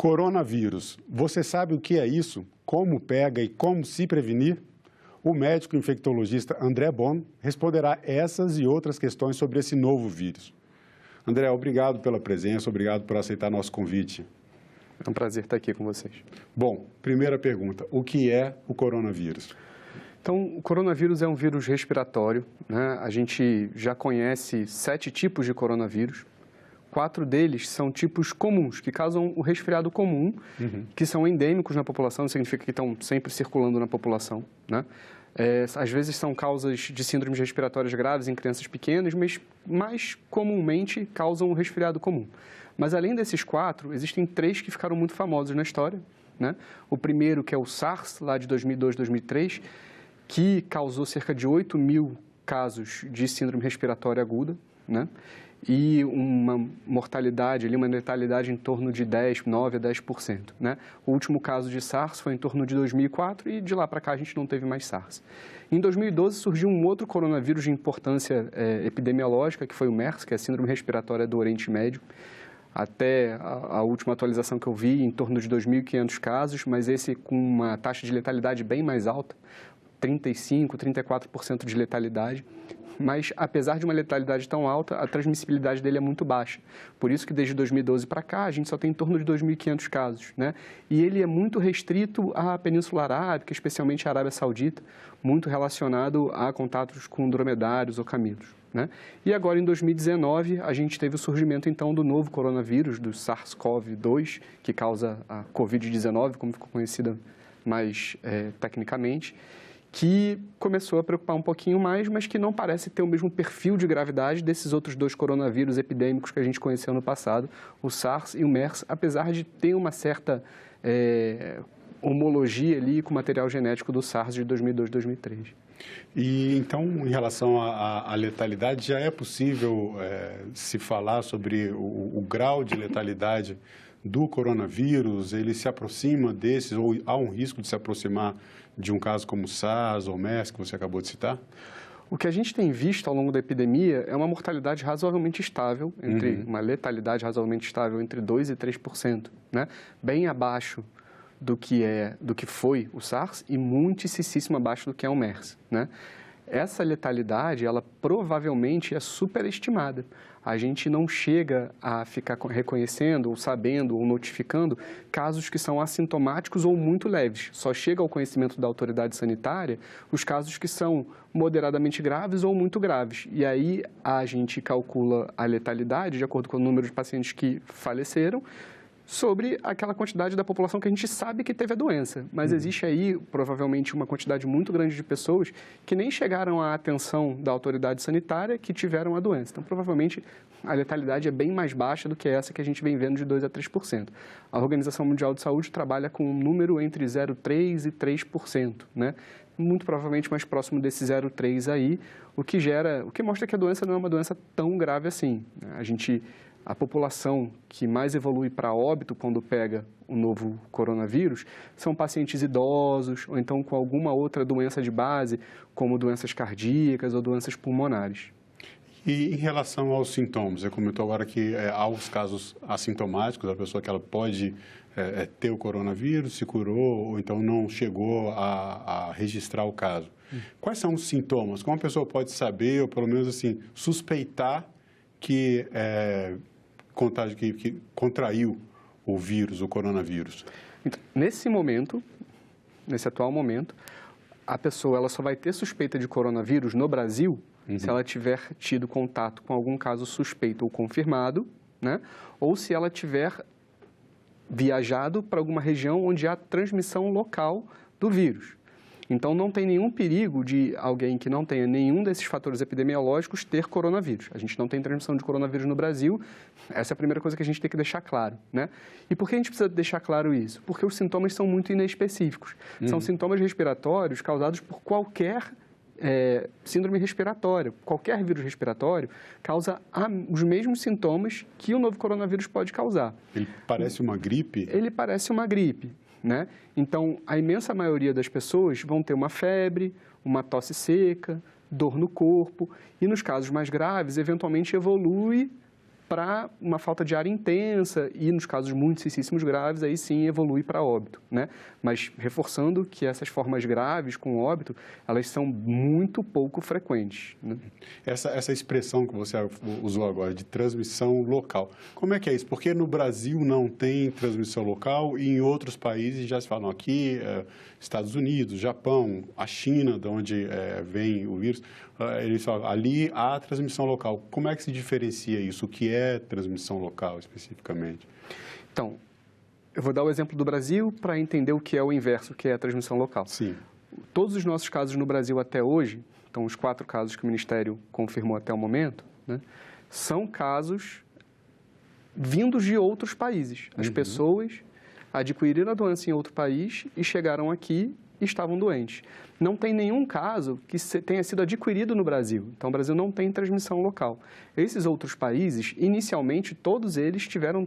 Coronavírus. Você sabe o que é isso? Como pega e como se prevenir? O médico infectologista André Bono responderá essas e outras questões sobre esse novo vírus. André, obrigado pela presença, obrigado por aceitar nosso convite. É um prazer estar aqui com vocês. Bom, primeira pergunta, o que é o coronavírus? Então, o coronavírus é um vírus respiratório, né? A gente já conhece 7 tipos de coronavírus. 4 deles são tipos comuns, que causam o resfriado comum, que são endêmicos na população, significa que estão sempre circulando na população, né? Às vezes são causas de síndromes respiratórias graves em crianças pequenas, mas mais comumente causam o resfriado comum. Mas além desses 4, existem 3 que ficaram muito famosos na história, né? O primeiro, que é o SARS, lá de 2002, 2003, que causou cerca de 8 mil casos de síndrome respiratória aguda, né? E uma mortalidade, uma letalidade em torno de 9 a 10%. Né? O último caso de SARS foi em torno de 2004 e de lá para cá a gente não teve mais SARS. Em 2012 surgiu um outro coronavírus de importância epidemiológica, que foi o MERS, que é a síndrome respiratória do Oriente Médio. Até a última atualização que eu vi, em torno de 2.500 casos, mas esse com uma taxa de letalidade bem mais alta, 35%, 34% de letalidade. Mas, apesar de uma letalidade tão alta, a transmissibilidade dele é muito baixa. Por isso que, desde 2012 para cá, a gente só tem em torno de 2.500 casos, né? E ele é muito restrito à Península Arábica, especialmente à Arábia Saudita, muito relacionado a contatos com dromedários ou camelos, né? E agora, em 2019, a gente teve o surgimento, então, do novo coronavírus, do SARS-CoV-2, que causa a Covid-19, como ficou conhecida mais tecnicamente, que começou a preocupar um pouquinho mais, mas que não parece ter o mesmo perfil de gravidade desses outros 2 coronavírus epidêmicos que a gente conheceu no passado, o SARS e o MERS, apesar de ter uma certa homologia ali com o material genético do SARS de 2002, 2003. E então, em relação à letalidade, já é possível se falar sobre o grau de letalidade do coronavírus? Ele se aproxima desses, ou há um risco de se aproximar de um caso como SARS ou MERS, que você acabou de citar? O que a gente tem visto ao longo da epidemia é uma mortalidade razoavelmente estável, uma letalidade razoavelmente estável entre 2% e 3%, né? Bem abaixo do que foi o SARS e muitíssimo abaixo do que é o MERS, né? Essa letalidade, ela provavelmente é superestimada. A gente não chega a ficar reconhecendo, ou sabendo, ou notificando casos que são assintomáticos ou muito leves. Só chega ao conhecimento da autoridade sanitária os casos que são moderadamente graves ou muito graves. E aí a gente calcula a letalidade, de acordo com o número de pacientes que faleceram, sobre aquela quantidade da população que a gente sabe que teve a doença. Mas existe aí, provavelmente, uma quantidade muito grande de pessoas que nem chegaram à atenção da autoridade sanitária que tiveram a doença. Então, provavelmente, a letalidade é bem mais baixa do que essa que a gente vem vendo de 2% a 3%. A Organização Mundial de Saúde trabalha com um número entre 0,3% e 3%, né? Muito provavelmente mais próximo desse 0,3% aí, o que mostra que a doença não é uma doença tão grave assim. A população que mais evolui para óbito quando pega o novo coronavírus são pacientes idosos ou então com alguma outra doença de base, como doenças cardíacas ou doenças pulmonares. E em relação aos sintomas, você comentou agora que há os casos assintomáticos, a pessoa que ela pode ter o coronavírus, se curou ou então não chegou a registrar o caso. Quais são os sintomas? Como a pessoa pode saber ou pelo menos assim suspeitar que contraiu o vírus, o coronavírus? Então, nesse atual momento, a pessoa ela só vai ter suspeita de coronavírus no Brasil se ela tiver tido contato com algum caso suspeito ou confirmado, né? Ou se ela tiver viajado para alguma região onde há transmissão local do vírus. Então, não tem nenhum perigo de alguém que não tenha nenhum desses fatores epidemiológicos ter coronavírus. A gente não tem transmissão de coronavírus no Brasil, essa é a primeira coisa que a gente tem que deixar claro, né? E por que a gente precisa deixar claro isso? Porque os sintomas são muito inespecíficos. São sintomas respiratórios causados por qualquer síndrome respiratória. Qualquer vírus respiratório causa os mesmos sintomas que o novo coronavírus pode causar. Ele parece uma gripe? Ele parece uma gripe, né? Então, a imensa maioria das pessoas vão ter uma febre, uma tosse seca, dor no corpo e, nos casos mais graves, eventualmente evolui para uma falta de ar intensa e, nos casos muitíssimos graves, aí sim evolui para óbito, né? Mas reforçando que essas formas graves com óbito, elas são muito pouco frequentes, né? Essa expressão que você usou agora, de transmissão local, como é que é isso? Porque no Brasil não tem transmissão local e em outros países já se falam aqui, Estados Unidos, Japão, a China, de onde vem o vírus, eles falam, ali há transmissão local. Como é que se diferencia isso? O que é transmissão local, especificamente? Então, eu vou dar o exemplo do Brasil para entender o que é o inverso, o que é a transmissão local. Sim. Todos os nossos casos no Brasil até hoje, então os 4 casos que o Ministério confirmou até o momento, né, são casos vindos de outros países. As pessoas adquiriram a doença em outro país e chegaram aqui e estavam doentes. Não tem nenhum caso que tenha sido adquirido no Brasil. Então, o Brasil não tem transmissão local. Esses outros países, inicialmente, todos eles tiveram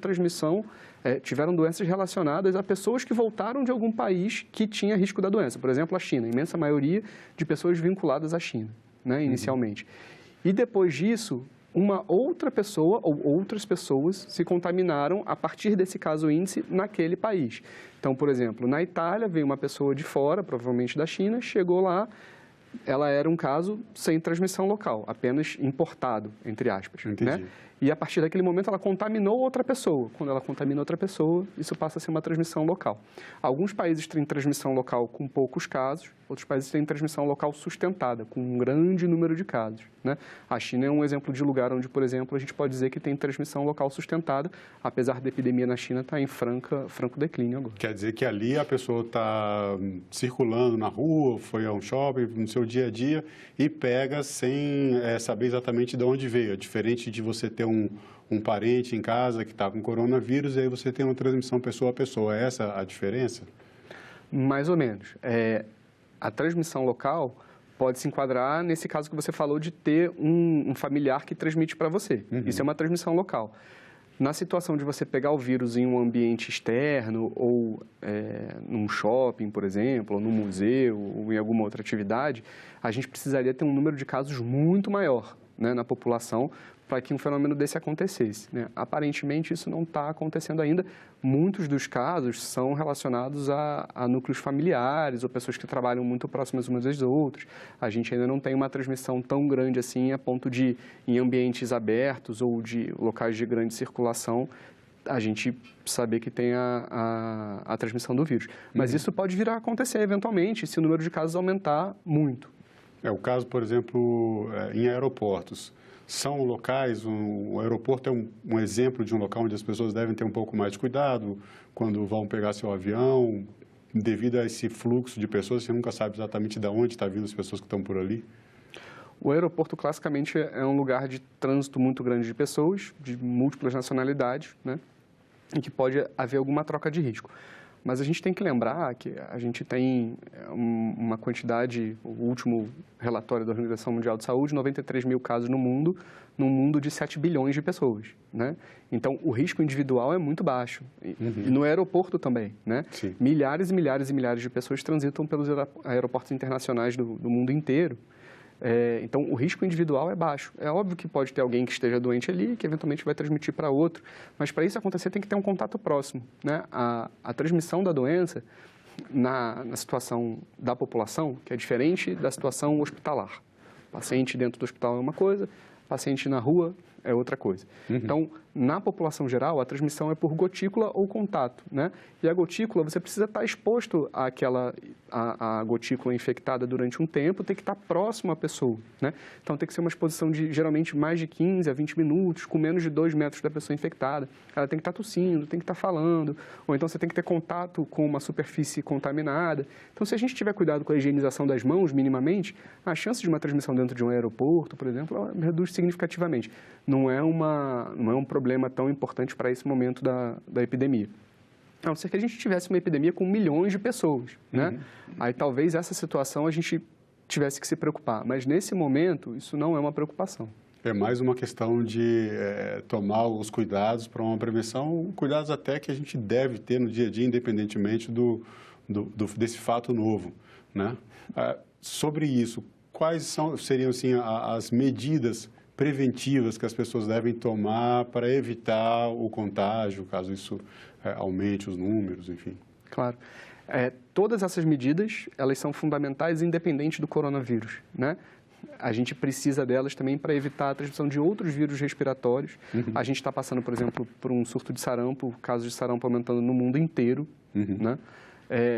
tiveram doenças relacionadas a pessoas que voltaram de algum país que tinha risco da doença. Por exemplo, a China, a imensa maioria de pessoas vinculadas à China, né, inicialmente. E depois disso, uma outra pessoa ou outras pessoas se contaminaram a partir desse caso índice naquele país. Então, por exemplo, na Itália veio uma pessoa de fora, provavelmente da China, chegou lá, ela era um caso sem transmissão local, apenas importado, entre aspas. Entendi. Né? E a partir daquele momento ela contaminou outra pessoa. Quando ela contamina outra pessoa, isso passa a ser uma transmissão local. Alguns países têm transmissão local com poucos casos, outros países têm transmissão local sustentada, com um grande número de casos. Né? A China é um exemplo de lugar onde, por exemplo, a gente pode dizer que tem transmissão local sustentada, apesar da epidemia na China estar em franco declínio agora. Quer dizer que ali a pessoa está circulando na rua, foi a um shopping, no seu dia a dia, e pega sem saber exatamente de onde veio. É diferente de você ter um parente em casa que está com coronavírus e aí você tem uma transmissão pessoa a pessoa. É essa a diferença? Mais ou menos. A transmissão local pode se enquadrar nesse caso que você falou de ter um familiar que transmite para você. Isso é uma transmissão local. Na situação de você pegar o vírus em um ambiente externo ou num shopping, por exemplo, ou num museu ou em alguma outra atividade, a gente precisaria ter um número de casos muito maior, né, na população para que um fenômeno desse acontecesse, né? Aparentemente, isso não está acontecendo ainda. Muitos dos casos são relacionados a núcleos familiares ou pessoas que trabalham muito próximas umas das outras. A gente ainda não tem uma transmissão tão grande assim a ponto de, em ambientes abertos ou de locais de grande circulação, a gente saber que tem a transmissão do vírus. Mas isso pode vir a acontecer eventualmente se o número de casos aumentar muito. O caso, por exemplo, em aeroportos. São locais, o aeroporto é um exemplo de um local onde as pessoas devem ter um pouco mais de cuidado quando vão pegar seu avião, devido a esse fluxo de pessoas, você nunca sabe exatamente de onde estão vindo as pessoas que estão por ali. O aeroporto, classicamente, é um lugar de trânsito muito grande de pessoas, de múltiplas nacionalidades, né, em que pode haver alguma troca de risco. Mas a gente tem que lembrar que a gente tem uma quantidade, o último relatório da Organização Mundial de Saúde, 93 mil casos no mundo, num mundo de 7 bilhões de pessoas, né? Então, o risco individual é muito baixo. E no aeroporto também, né? Sim. Milhares e milhares e milhares de pessoas transitam pelos aeroportos internacionais do mundo inteiro. Então, o risco individual é baixo. É óbvio que pode ter alguém que esteja doente ali, que eventualmente vai transmitir para outro, mas para isso acontecer tem que ter um contato próximo, né? A transmissão da doença na situação da população, que é diferente da situação hospitalar. O paciente dentro do hospital é uma coisa, o paciente na rua é outra coisa. Então, na população geral, a transmissão é por gotícula ou contato, né? E a gotícula, você precisa estar exposto à gotícula infectada durante um tempo, tem que estar próximo à pessoa, né? Então, tem que ser uma exposição de, geralmente, mais de 15 a 20 minutos, com menos de 2 metros da pessoa infectada. Ela tem que estar tossindo, tem que estar falando, ou então você tem que ter contato com uma superfície contaminada. Então, se a gente tiver cuidado com a higienização das mãos, minimamente, a chance de uma transmissão dentro de um aeroporto, por exemplo, ela reduz significativamente. Não é um problema tão importante para esse momento da epidemia. A não ser que a gente tivesse uma epidemia com milhões de pessoas, né? Aí talvez essa situação a gente tivesse que se preocupar, mas nesse momento isso não é uma preocupação. É mais uma questão de tomar os cuidados para uma prevenção, cuidados até que a gente deve ter no dia a dia, independentemente desse fato novo, né? Sobre isso, quais seriam assim, as medidas preventivas que as pessoas devem tomar para evitar o contágio, caso isso aumente os números, enfim? Claro. Todas essas medidas, elas são fundamentais independente do coronavírus, né? A gente precisa delas também para evitar a transmissão de outros vírus respiratórios. A gente está passando, por exemplo, por um surto de sarampo, casos de sarampo aumentando no mundo inteiro, né?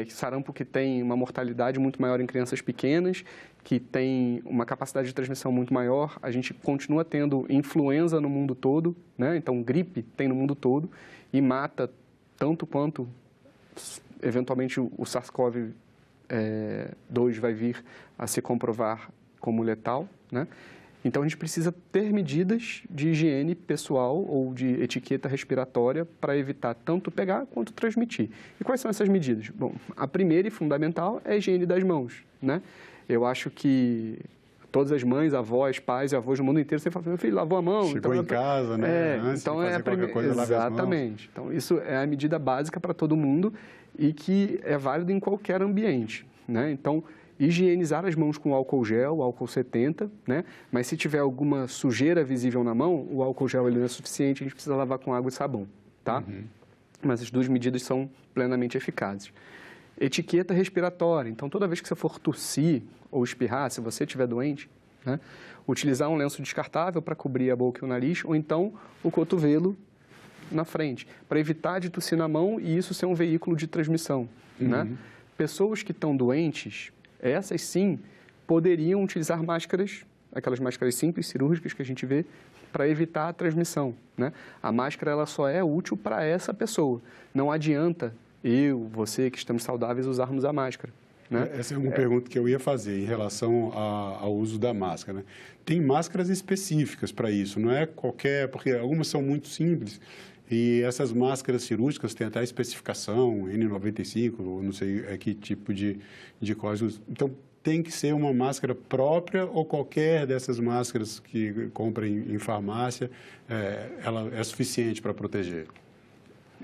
Sarampo que tem uma mortalidade muito maior em crianças pequenas, que tem uma capacidade de transmissão muito maior. A gente continua tendo influenza no mundo todo, né? Então, gripe tem no mundo todo e mata tanto quanto, eventualmente, o SARS-CoV-2 vai vir a se comprovar como letal, né? Então, a gente precisa ter medidas de higiene pessoal ou de etiqueta respiratória para evitar tanto pegar quanto transmitir. E quais são essas medidas? Bom, a primeira e fundamental é a higiene das mãos, né? Eu acho que todas as mães, avós, pais e avós do mundo inteiro sempre falam, meu filho lavou a mão. Chegou então, em casa, né? Antes então de fazer qualquer coisa, lave as mãos. Exatamente. Então, isso é a medida básica para todo mundo e que é válido em qualquer ambiente, né? Então, higienizar as mãos com álcool gel, álcool 70, né? Mas se tiver alguma sujeira visível na mão, o álcool gel ele não é suficiente, a gente precisa lavar com água e sabão, tá? Mas as duas medidas são plenamente eficazes. Etiqueta respiratória. Então, toda vez que você for tossir ou espirrar, se você estiver doente, né? Utilizar um lenço descartável para cobrir a boca e o nariz, ou então o cotovelo na frente, para evitar de tossir na mão e isso ser um veículo de transmissão, né? Pessoas que estão doentes, essas sim poderiam utilizar máscaras, aquelas máscaras simples, cirúrgicas que a gente vê, para evitar a transmissão, né? A máscara ela só é útil para essa pessoa. Não adianta você que estamos saudáveis usarmos a máscara, né? Essa é uma pergunta que eu ia fazer em relação ao uso da máscara, né? Tem máscaras específicas para isso, não é qualquer, porque algumas são muito simples. E essas máscaras cirúrgicas têm até especificação, N95, não sei que tipo de código. Então, tem que ser uma máscara própria ou qualquer dessas máscaras que comprem em farmácia, ela é suficiente para proteger?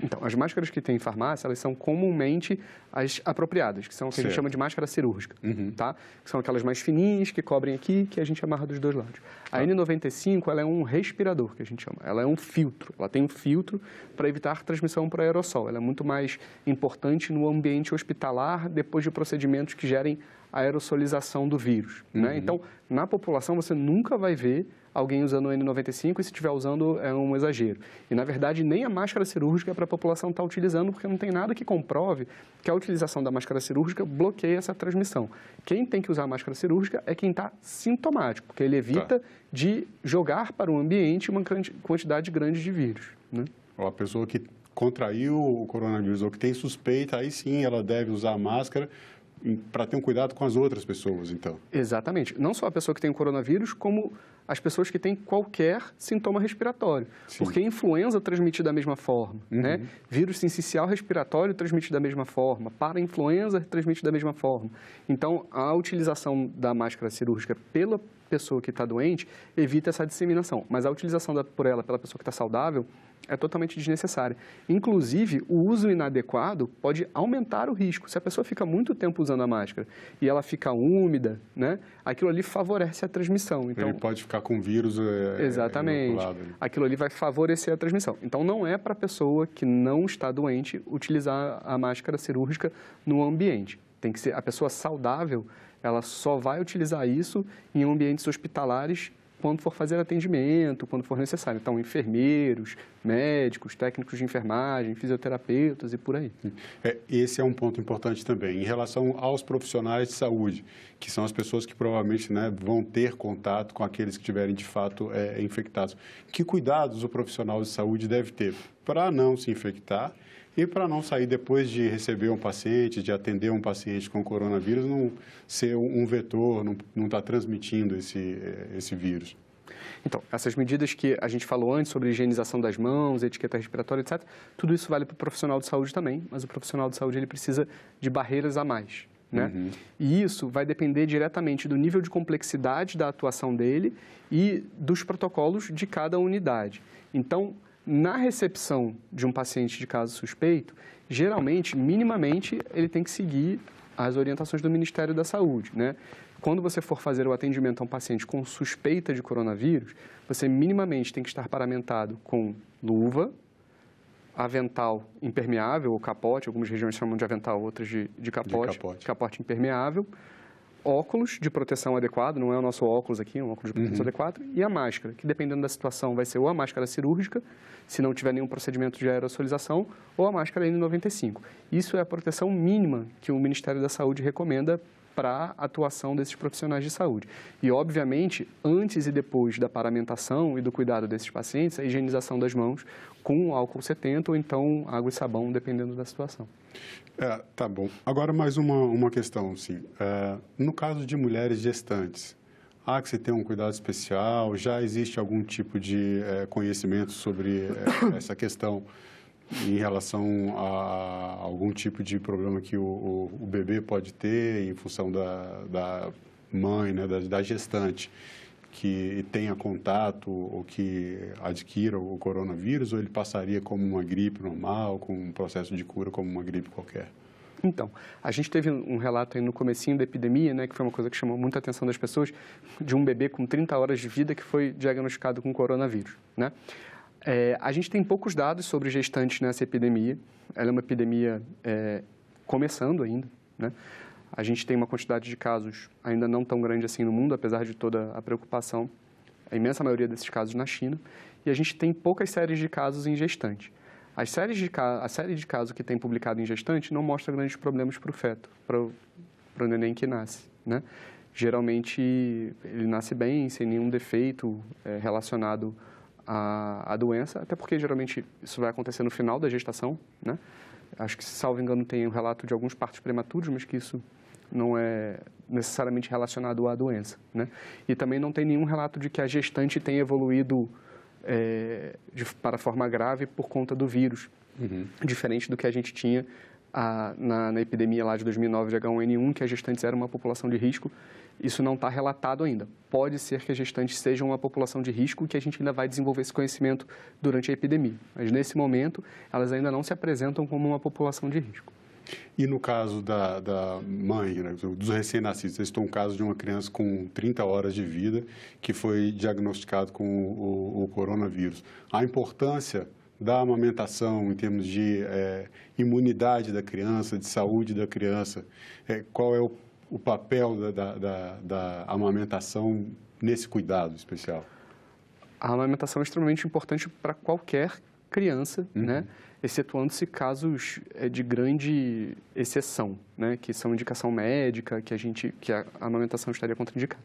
Então, as máscaras que tem em farmácia, elas são comumente as apropriadas, que são o que a gente chama de máscara cirúrgica, tá? Que são aquelas mais fininhas, que cobrem aqui, que a gente amarra dos dois lados. A N95, ela é um respirador, que a gente chama. Ela é um filtro. Ela tem um filtro para evitar transmissão por aerossol. Ela é muito mais importante no ambiente hospitalar, depois de procedimentos que gerem a aerossolização do vírus, né? Então, na população, você nunca vai ver alguém usando o N95 e se estiver usando é um exagero. E, na verdade, nem a máscara cirúrgica para a população está utilizando, porque não tem nada que comprove que a utilização da máscara cirúrgica bloqueia essa transmissão. Quem tem que usar a máscara cirúrgica é quem está sintomático, porque ele evita de jogar para o ambiente uma quantidade grande de vírus, né? Ou a pessoa que contraiu o coronavírus ou que tem suspeita, aí sim ela deve usar a máscara para ter um cuidado com as outras pessoas, então. Exatamente. Não só a pessoa que tem o coronavírus, como as pessoas que têm qualquer sintoma respiratório. Sim. Porque a influenza transmite da mesma forma, né? Vírus sincicial respiratório transmite da mesma forma, para-influenza transmite da mesma forma. Então, a utilização da máscara cirúrgica pela pessoa que está doente evita essa disseminação, mas a utilização por ela pela pessoa que está saudável é totalmente desnecessária. Inclusive, o uso inadequado pode aumentar o risco. Se a pessoa fica muito tempo usando a máscara e ela fica úmida, né, aquilo ali favorece a transmissão. Então, ele pode ficar com vírus exatamente. Aquilo ali vai favorecer a transmissão. Então, não é para a pessoa que não está doente utilizar a máscara cirúrgica no ambiente. Tem que ser a pessoa saudável, ela só vai utilizar isso em ambientes hospitalares quando for fazer atendimento, quando for necessário. Então, enfermeiros, médicos, técnicos de enfermagem, fisioterapeutas e por aí. Esse é um ponto importante também. Em relação aos profissionais de saúde, que são as pessoas que provavelmente, né, vão ter contato com aqueles que estiverem, de fato, infectados. Que cuidados o profissional de saúde deve ter para não se infectar e para não sair depois de receber um paciente, de atender um paciente com coronavírus, não ser um vetor, não estar transmitindo esse vírus? Então, essas medidas que a gente falou antes sobre higienização das mãos, etiqueta respiratória, etc., tudo isso vale para o profissional de saúde também, mas o profissional de saúde ele precisa de barreiras a mais, né? E isso vai depender diretamente do nível de complexidade da atuação dele e dos protocolos de cada unidade. Então, na recepção de um paciente de caso suspeito, geralmente, minimamente, ele tem que seguir as orientações do Ministério da Saúde, né? quando você for fazer o atendimento a um paciente com suspeita de coronavírus, você minimamente tem que estar paramentado com luva, avental impermeável ou capote, algumas regiões chamam de avental, outras de capote impermeável, óculos de proteção adequado, não é o nosso óculos aqui, é um óculos de proteção adequado, e a máscara, que dependendo da situação vai ser ou a máscara cirúrgica, se não tiver nenhum procedimento de aerossolização, ou a máscara N95. Isso é a proteção mínima que o Ministério da Saúde recomenda para a atuação desses profissionais de saúde. E, obviamente, antes e depois da paramentação e do cuidado desses pacientes, a higienização das mãos com álcool 70 ou então água e sabão, dependendo da situação. Tá bom. Agora, mais uma questão, sim. No caso de mulheres gestantes, há que se ter um cuidado especial? Já existe algum tipo de conhecimento sobre essa questão em relação a algum tipo de problema que o bebê pode ter em função da mãe, né, da gestante, que tenha contato ou que adquira o coronavírus, ou ele passaria como uma gripe normal, com um processo de cura como uma gripe qualquer? Então, a gente teve um relato aí no comecinho da epidemia, né, que foi uma coisa que chamou muita atenção das pessoas, de um bebê com 30 horas de vida que foi diagnosticado com coronavírus, né? A gente tem poucos dados sobre gestantes nessa epidemia. Ela é uma epidemia começando ainda, né? A gente tem uma quantidade de casos ainda não tão grande assim no mundo, apesar de toda a preocupação, a imensa maioria desses casos na China, e a gente tem poucas séries de casos em gestante. A série de casos que tem publicado em gestante não mostra grandes problemas para o feto, para o neném que nasce, né? Geralmente, ele nasce bem, sem nenhum defeito relacionado à doença, até porque geralmente isso vai acontecer no final da gestação, né? Acho que, salvo engano, tem um relato de alguns partos prematuros, mas que isso não é necessariamente relacionado à doença, né? E também não tem nenhum relato de que a gestante tenha evoluído para a forma grave por conta do vírus, diferente do que a gente tinha na epidemia lá de 2009 de H1N1, que as gestantes eram uma população de risco. Isso não está relatado ainda. Pode ser que as gestantes sejam uma população de risco e que a gente ainda vai desenvolver esse conhecimento durante a epidemia. Mas, nesse momento, elas ainda não se apresentam como uma população de risco. E no caso da mãe, né, dos recém-nascidos, vocês estão um caso de uma criança com 30 horas de vida que foi diagnosticado com o coronavírus. A importância da amamentação em termos de imunidade da criança, de saúde da criança, qual é o papel da amamentação nesse cuidado especial? A amamentação é extremamente importante para qualquer criança, né? Excetuando-se casos de grande exceção, né? Que são indicação médica, que a amamentação estaria contraindicada.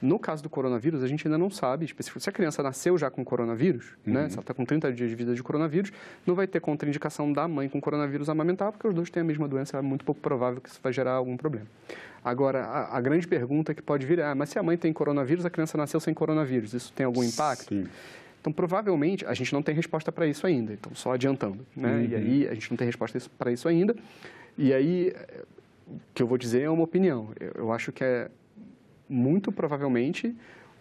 No caso do coronavírus, a gente ainda não sabe especificamente. Se a criança nasceu já com coronavírus, né? Se ela está com 30 dias de vida de coronavírus, não vai ter contraindicação da mãe com coronavírus amamentar, porque os dois têm a mesma doença, é muito pouco provável que isso vai gerar algum problema. Agora, a grande pergunta que pode vir é, mas se a mãe tem coronavírus, a criança nasceu sem coronavírus, isso tem algum impacto? Sim. Então, provavelmente, a gente não tem resposta para isso ainda, então só adiantando, né? E aí, a gente não tem resposta para isso ainda, e aí, o que eu vou dizer é uma opinião. Eu acho que muito provavelmente,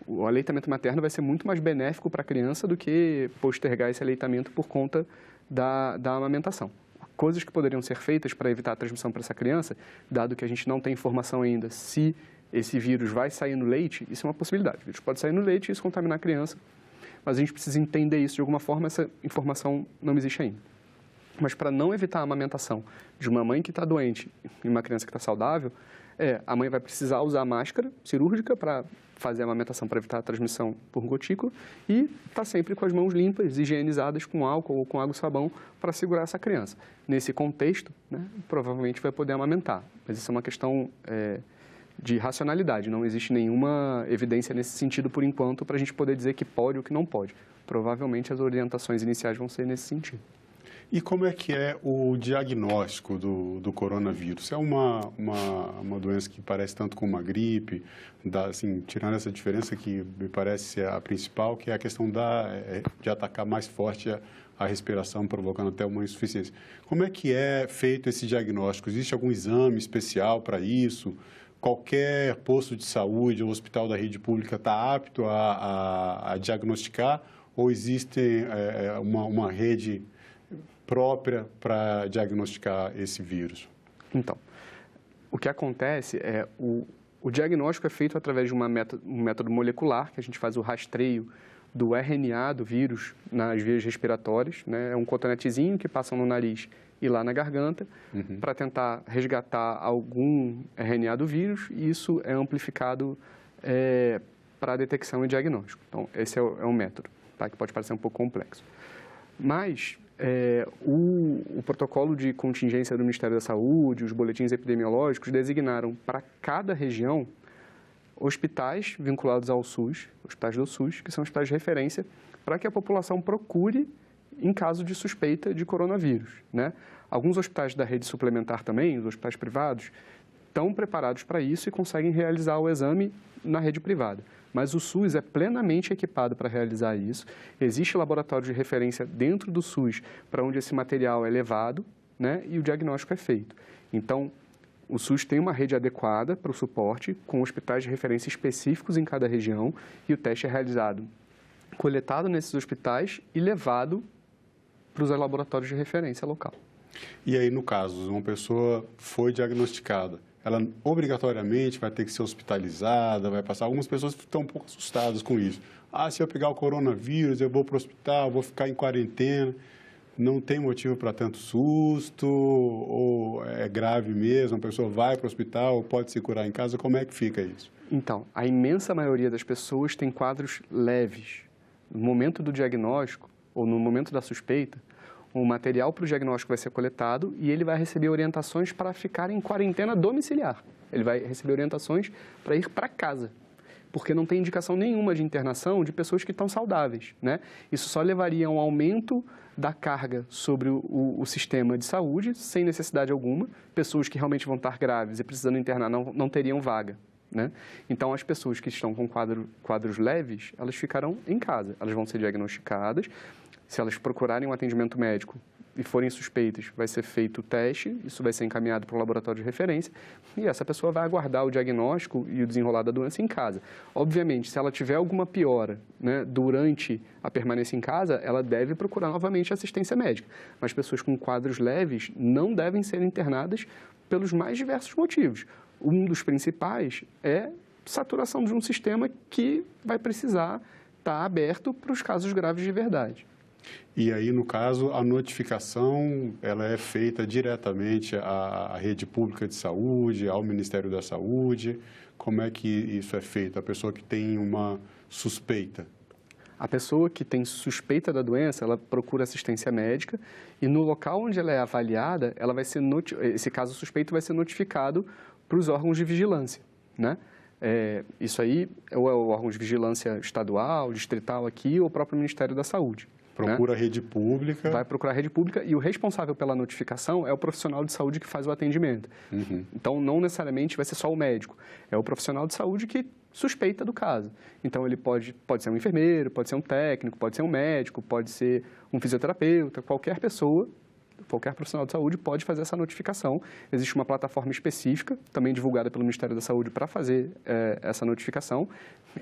o aleitamento materno vai ser muito mais benéfico para a criança do que postergar esse aleitamento por conta da amamentação. Coisas que poderiam ser feitas para evitar a transmissão para essa criança, dado que a gente não tem informação ainda se esse vírus vai sair no leite, isso é uma possibilidade. O vírus pode sair no leite e isso contaminar a criança, mas a gente precisa entender isso de alguma forma, essa informação não existe ainda. Mas para não evitar a amamentação de uma mãe que está doente e uma criança que está saudável, a mãe vai precisar usar máscara cirúrgica para fazer a amamentação para evitar a transmissão por gotícula e está sempre com as mãos limpas, higienizadas com álcool ou com água e sabão para segurar essa criança. Nesse contexto, né, provavelmente vai poder amamentar, mas isso é uma questão de racionalidade, não existe nenhuma evidência nesse sentido por enquanto para a gente poder dizer que pode ou que não pode. Provavelmente as orientações iniciais vão ser nesse sentido. E como é que é o diagnóstico do coronavírus? É uma doença que parece tanto com uma gripe, assim, tirando essa diferença que me parece ser a principal, que é a questão de atacar mais forte a respiração, provocando até uma insuficiência. Como é que é feito esse diagnóstico? Existe algum exame especial para isso? Qualquer posto de saúde ou hospital da rede pública está apto a diagnosticar? Ou existe uma rede própria para diagnosticar esse vírus? Então, o que acontece é o O diagnóstico é feito através de um método molecular, que a gente faz o rastreio do RNA do vírus nas vias respiratórias, né? É um cotonetezinho que passa no nariz e lá na garganta, para tentar resgatar algum RNA do vírus, e isso é amplificado para detecção e diagnóstico. Então, esse é o método, tá? Que pode parecer um pouco complexo. Mas o protocolo de contingência do Ministério da Saúde, os boletins epidemiológicos designaram para cada região hospitais vinculados ao SUS, hospitais do SUS, que são hospitais de referência, para que a população procure em caso de suspeita de coronavírus, né? Alguns hospitais da rede suplementar também, os hospitais privados, estão preparados para isso e conseguem realizar o exame na rede privada. Mas o SUS é plenamente equipado para realizar isso. Existe laboratório de referência dentro do SUS para onde esse material é levado, né? E o diagnóstico é feito. Então, o SUS tem uma rede adequada para o suporte, com hospitais de referência específicos em cada região, e o teste é realizado, coletado nesses hospitais e levado para os laboratórios de referência local. E aí, no caso, uma pessoa foi diagnosticada, ela obrigatoriamente vai ter que ser hospitalizada, vai passar... Algumas pessoas estão um pouco assustadas com isso. Ah, se eu pegar o coronavírus, eu vou para o hospital, vou ficar em quarentena. Não tem motivo para tanto susto, ou é grave mesmo, a pessoa vai para o hospital, pode se curar em casa, como é que fica isso? Então, a imensa maioria das pessoas tem quadros leves. No momento do diagnóstico, ou no momento da suspeita, o material para o diagnóstico vai ser coletado e ele vai receber orientações para ficar em quarentena domiciliar. Ele vai receber orientações para ir para casa, porque não tem indicação nenhuma de internação de pessoas que estão saudáveis, né? Isso só levaria a um aumento da carga sobre o sistema de saúde, sem necessidade alguma. Pessoas que realmente vão estar graves e precisando internar não teriam vaga, né? Então, as pessoas que estão com quadros leves, elas ficarão em casa. Elas vão ser diagnosticadas. Se elas procurarem um atendimento médico e forem suspeitas, vai ser feito o teste, isso vai ser encaminhado para o laboratório de referência e essa pessoa vai aguardar o diagnóstico e o desenrolar da doença em casa. Obviamente, se ela tiver alguma piora, né, durante a permanência em casa, ela deve procurar novamente assistência médica. Mas pessoas com quadros leves não devem ser internadas pelos mais diversos motivos. Um dos principais é saturação de um sistema que vai precisar estar aberto para os casos graves de verdade. E aí, no caso, a notificação ela é feita diretamente à rede pública de saúde, ao Ministério da Saúde. Como é que isso é feito? A pessoa que tem uma suspeita? A pessoa que tem suspeita da doença, ela procura assistência médica e no local onde ela é avaliada, ela vai ser esse caso suspeito vai ser notificado para os órgãos de vigilância, né? Isso aí é o órgão de vigilância estadual, distrital aqui, ou o próprio Ministério da Saúde. Procura a rede pública. Vai procurar a rede pública e o responsável pela notificação é o profissional de saúde que faz o atendimento. Então, não necessariamente vai ser só o médico, é o profissional de saúde que suspeita do caso. Então, ele pode ser um enfermeiro, pode ser um técnico, pode ser um médico, pode ser um fisioterapeuta, qualquer pessoa, qualquer profissional de saúde pode fazer essa notificação. Existe uma plataforma específica, também divulgada pelo Ministério da Saúde, para fazer essa notificação.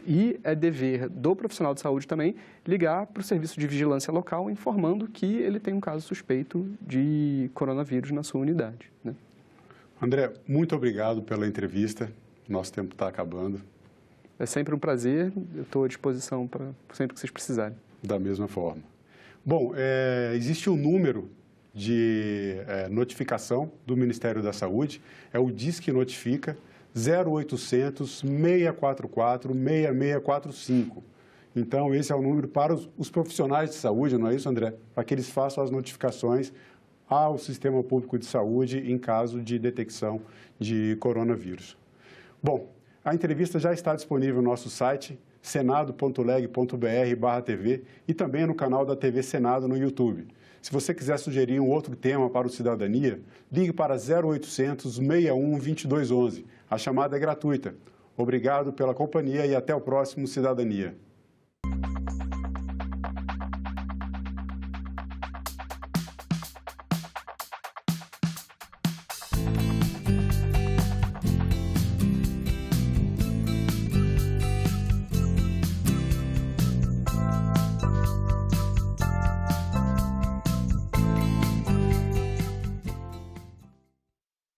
E é dever do profissional de saúde também ligar para o serviço de vigilância local, informando que ele tem um caso suspeito de coronavírus na sua unidade, né? André, muito obrigado pela entrevista. Nosso tempo está acabando. É sempre um prazer. Eu estou à disposição para sempre que vocês precisarem. Da mesma forma. Bom, existe um número de notificação do Ministério da Saúde, é o Disque Notifica, 0800 644 6645. Então, esse é o número para os profissionais de saúde, não é isso, André? Para que eles façam as notificações ao Sistema Público de Saúde em caso de detecção de coronavírus. Bom, a entrevista já está disponível no nosso site, senado.leg.br/TV e também no canal da TV Senado no YouTube. Se você quiser sugerir um outro tema para o Cidadania, ligue para 0800 61 2211. A chamada é gratuita. Obrigado pela companhia e até o próximo Cidadania.